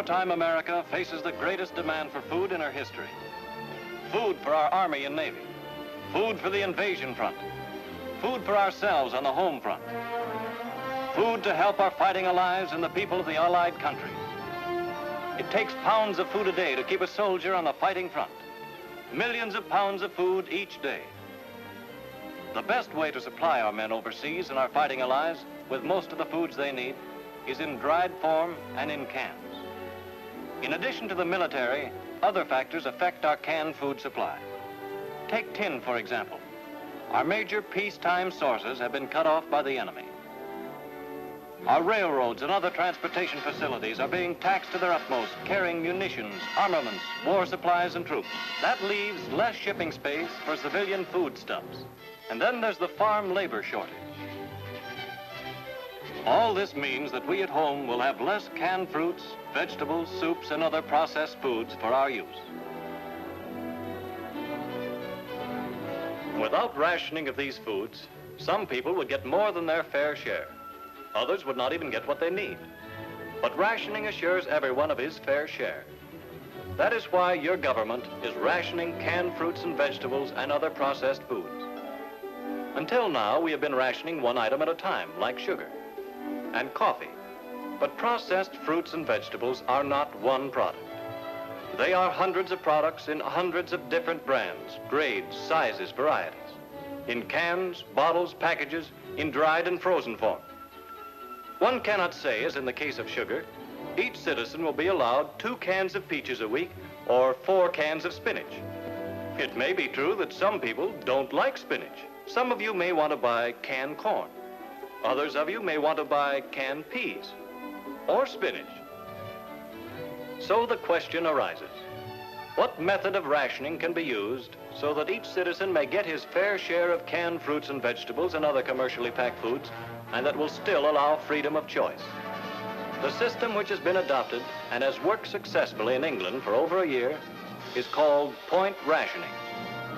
Wartime America faces the greatest demand for food in her history. Food for our Army and Navy. Food for the invasion front. Food for ourselves on the home front. Food to help our fighting allies and the people of the Allied countries. It takes pounds of food a day to keep a soldier on the fighting front. Millions of pounds of food each day. The best way to supply our men overseas and our fighting allies with most of the foods they need is in dried form and in cans. In addition to the military, other factors affect our canned food supply. Take tin, for example. Our major peacetime sources have been cut off by the enemy. Our railroads and other transportation facilities are being taxed to their utmost, carrying munitions, armaments, war supplies, and troops. That leaves less shipping space for civilian foodstuffs. And then there's the farm labor shortage. All this means that we at home will have less canned fruits, vegetables, soups, and other processed foods for our use. Without rationing of these foods, some people would get more than their fair share. Others would not even get what they need. But rationing assures everyone of his fair share. That is why your government is rationing canned fruits and vegetables and other processed foods. Until now, we have been rationing one item at a time, like sugar and coffee. But processed fruits and vegetables are not one product. They are hundreds of products in hundreds of different brands, grades, sizes, varieties. In cans, bottles, packages, in dried and frozen form. One cannot say, as in the case of sugar, each citizen will be allowed 2 cans of peaches a week or 4 cans of spinach. It may be true that some people don't like spinach. Some of you may want to buy canned corn. Others of you may want to buy canned peas or spinach. So the question arises, what method of rationing can be used so that each citizen may get his fair share of canned fruits and vegetables and other commercially packed foods, and that will still allow freedom of choice? The system which has been adopted and has worked successfully in England for over a year is called point rationing.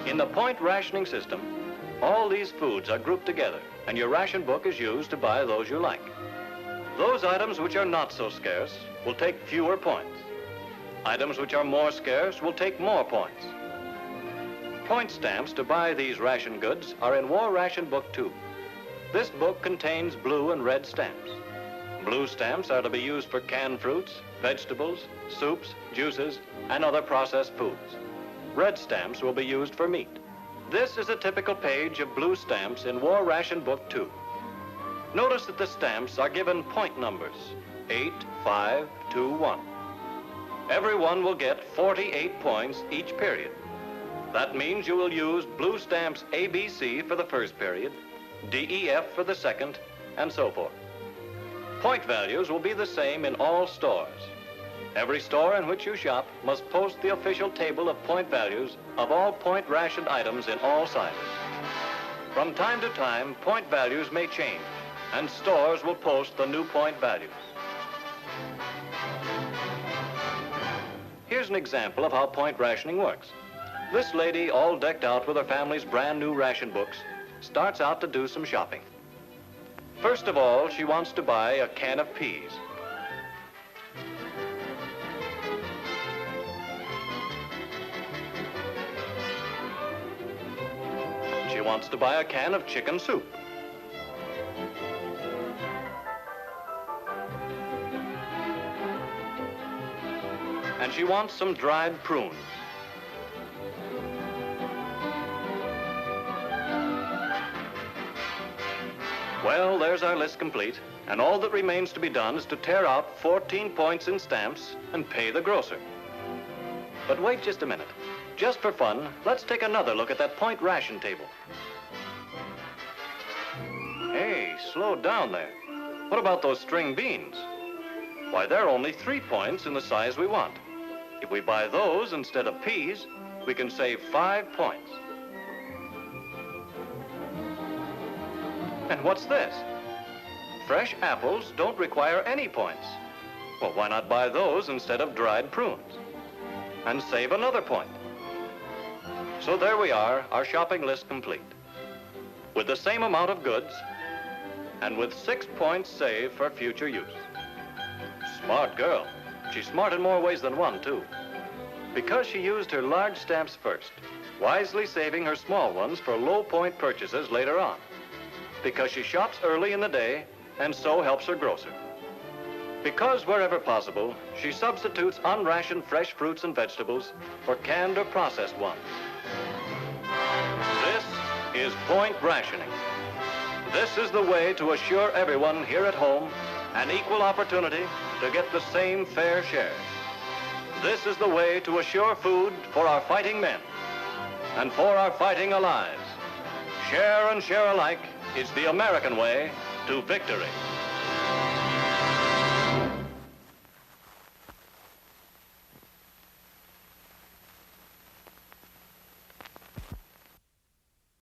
In the point rationing system, all these foods are grouped together, and your ration book is used to buy those you like. Those items which are not so scarce will take fewer points. Items which are more scarce will take more points. Point stamps to buy these ration goods are in War Ration Book 2. This book contains blue and red stamps. Blue stamps are to be used for canned fruits, vegetables, soups, juices, and other processed foods. Red stamps will be used for meat. This is a typical page of blue stamps in War Ration Book 2. Notice that the stamps are given point numbers, 8, 5, 2, 1. Everyone will get 48 points each period. That means you will use blue stamps ABC for the first period, DEF for the second, and so forth. Point values will be the same in all stores. Every store in which you shop must post the official table of point values of all point rationed items in all sizes. From time to time, point values may change, and stores will post the new point values. Here's an example of how point rationing works. This lady, all decked out with her family's brand new ration books, starts out to do some shopping. First of all, she wants to buy a can of peas. She wants to buy a can of chicken soup. And she wants some dried prunes. Well, there's our list complete, and all that remains to be done is to tear out 14 points in stamps and pay the grocer. But wait just a minute. Just for fun, let's take another look at that point ration table. Hey, slow down there. What about those string beans? Why, they're only 3 points in the size we want. If we buy those instead of peas, we can save 5 points. And what's this? Fresh apples don't require any points. Well, why not buy those instead of dried prunes? And save another point. So there we are, our shopping list complete. With the same amount of goods, and with 6 points saved for future use. Smart girl. She's smart in more ways than one, too. Because she used her large stamps first, wisely saving her small ones for low-point purchases later on. Because she shops early in the day and so helps her grocer. Because wherever possible, she substitutes unrationed fresh fruits and vegetables for canned or processed ones. This is point rationing. This is the way to assure everyone here at home an equal opportunity to get the same fair share. This is the way to assure food for our fighting men and for our fighting allies. Share and share alike is the American way to victory.